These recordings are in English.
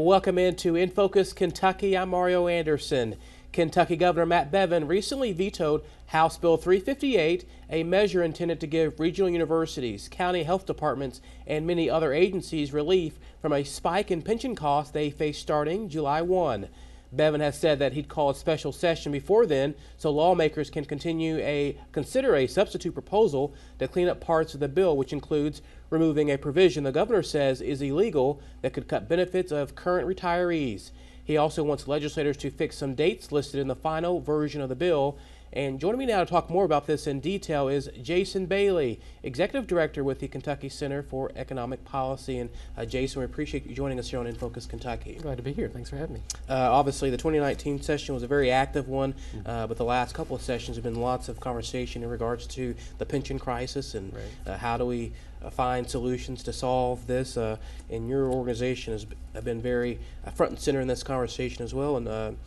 Welcome into In Focus Kentucky. I'm Mario Anderson. Kentucky Governor Matt Bevin recently vetoed House Bill 358, a measure intended to give regional universities, county health departments, and many other agencies relief from a spike in pension costs they face starting July 1. Bevin has said that he'd call a special session before then so lawmakers can consider a substitute proposal to clean up parts of the bill, which includes removing a provision the governor says is illegal that could cut benefits of current retirees. He also wants legislators to fix some dates listed in the final version of the bill. And joining me now to talk more about this in detail is Jason Bailey, Executive Director with the Kentucky Center for Economic Policy. And Jason, we appreciate you joining us here on In Focus Kentucky. Glad to be here. Thanks for having me. Obviously, the 2019 session was a very active one, but the last couple of sessions have been lots of conversation in regards to the pension crisis and how do we find solutions to solve this. And your organization has been very front and center in this conversation as well. And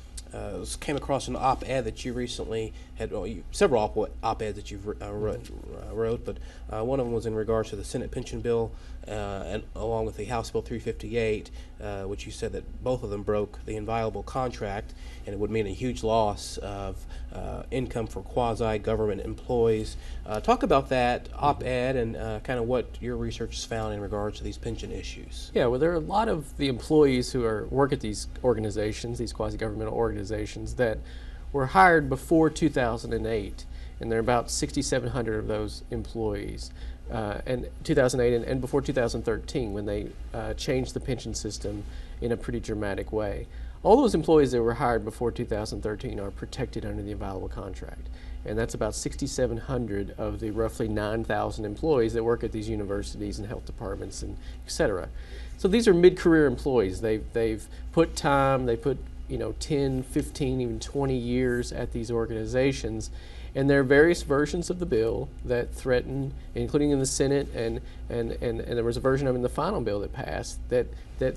came across an op-ed that you recently had, several op-eds that you've wrote, but one of them was in regards to the Senate pension bill and along with the House Bill 358, which you said that both of them broke the inviolable contract, and it would mean a huge loss of income for quasi-government employees. Talk about that op-ed and kind of what your research has found in regards to these pension issues. Yeah, well, there are a lot of the employees who work at these organizations, these quasi-governmental organizations, that were hired before 2008, and there are about 6,700 of those employees. And 2008 and before 2013, when they changed the pension system in a pretty dramatic way. All those employees that were hired before 2013 are protected under the inviolable contract. And that's about 6,700 of the roughly 9,000 employees that work at these universities and health departments and et cetera. So these are mid-career employees. They've put time, they put 10, 15, even 20 years at these organizations. And there are various versions of the bill that threaten, including in the Senate, and there was a version of it in the final bill that passed that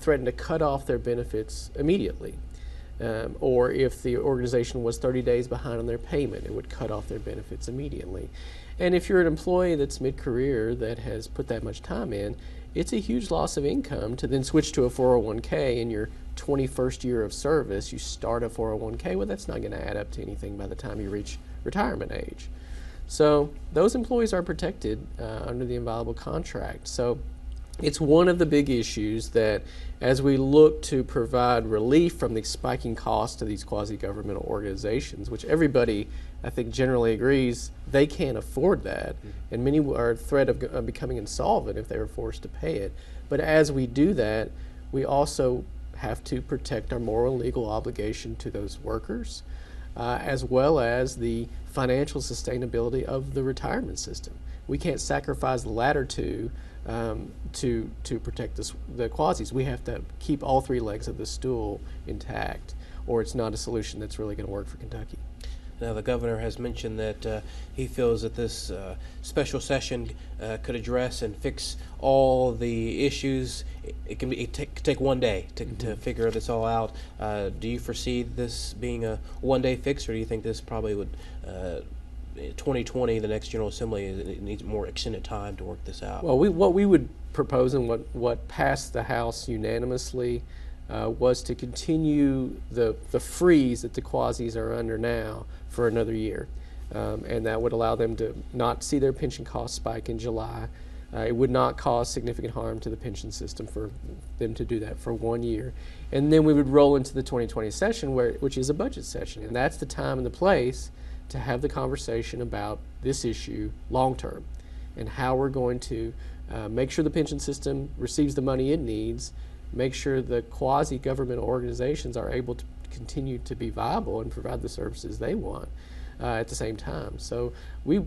threatened to cut off their benefits immediately. Or if the organization was 30 days behind on their payment, it would cut off their benefits immediately. And if you're an employee that's mid-career that has put that much time in, it's a huge loss of income to then switch to a 401k in your 21st year of service. You start a 401k, well, that's not going to add up to anything by the time you reach retirement age. So those employees are protected under the inviolable contract. So it's one of the big issues that as we look to provide relief from the spiking costs to these quasi-governmental organizations, which everybody I think generally agrees they can't afford that, and many are at threat of becoming insolvent if they were forced to pay it. But as we do that, we also have to protect our moral and legal obligation to those workers, as well as the financial sustainability of the retirement system. We can't sacrifice the latter two to protect the quasis. We have to keep all three legs of the stool intact, or it's not a solution that's really going to work for Kentucky. Now, the governor has mentioned that he feels that this special session could address and fix all the issues. It could take one day to figure this all out. Do you foresee this being a one-day fix, or do you think this probably would 2020, the next General Assembly, it needs more extended time to work this out? Well, what we would propose and what passed the House unanimously was to continue the freeze that the quasis are under now for another year. And that would allow them to not see their pension costs spike in July. It would not cause significant harm to the pension system for them to do that for 1 year. And then we would roll into the 2020 session, which is a budget session. And that's the time and the place to have the conversation about this issue long term and how we're going to make sure the pension system receives the money it needs, make sure the quasi-governmental organizations are able to continue to be viable and provide the services they want at the same time. So we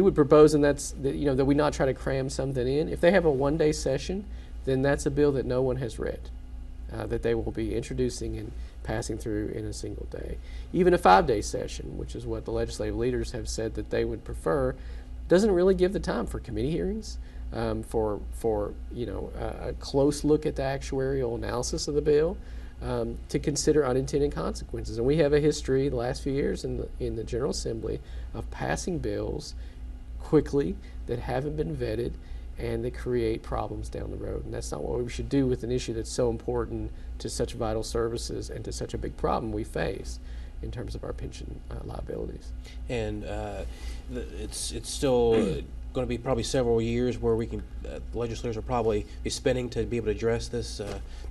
would propose, and that we not try to cram something in. If they have a one-day session, then that's a bill that no one has read, that they will be introducing and passing through in a single day. Even a 5-day session, which is what the legislative leaders have said that they would prefer, doesn't really give the time for committee hearings, for a close look at the actuarial analysis of the bill, to consider unintended consequences. And we have a history the last few years in the General Assembly of passing bills quickly that haven't been vetted and they create problems down the road. And that's not what we should do with an issue that's so important to such vital services and to such a big problem we face in terms of our pension liabilities. And it's still going to be probably several years where we can, legislators will probably be spending to be able to address this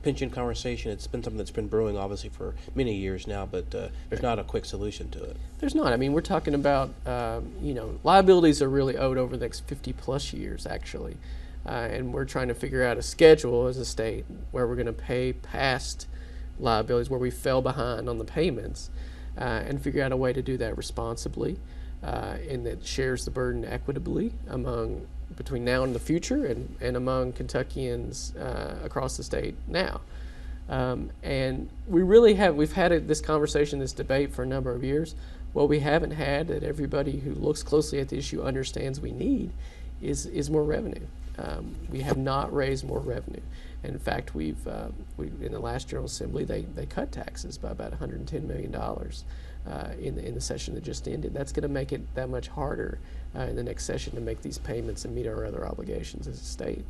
pension conversation. It's been something that's been brewing obviously for many years now, but there's not a quick solution to it. There's not. I mean, we're talking about, liabilities are really owed over the next 50 plus years actually. And we're trying to figure out a schedule as a state where we're going to pay past liabilities where we fell behind on the payments, and figure out a way to do that responsibly, and that shares the burden equitably between now and the future, and among Kentuckians across the state now. And we've had this conversation, this debate for a number of years. What we haven't had, that everybody who looks closely at the issue understands we need, is more revenue. We have not raised more revenue. And in fact, we in the last General Assembly, they cut taxes by about $110 million in the session that just ended. That's going to make it that much harder in the next session to make these payments and meet our other obligations as a state.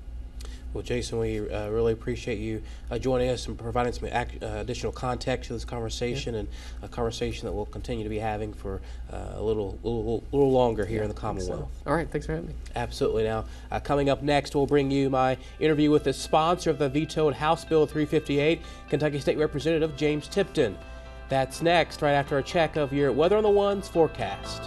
Well, Jason, we really appreciate you joining us and providing some additional context to this conversation, and a conversation that we'll continue to be having for a little longer here in the Commonwealth. So. All right, thanks for having me. Absolutely. Now, coming up next, we'll bring you my interview with the sponsor of the vetoed House Bill 358, Kentucky State Representative James Tipton. That's next, right after a check of your Weather on the Ones forecast.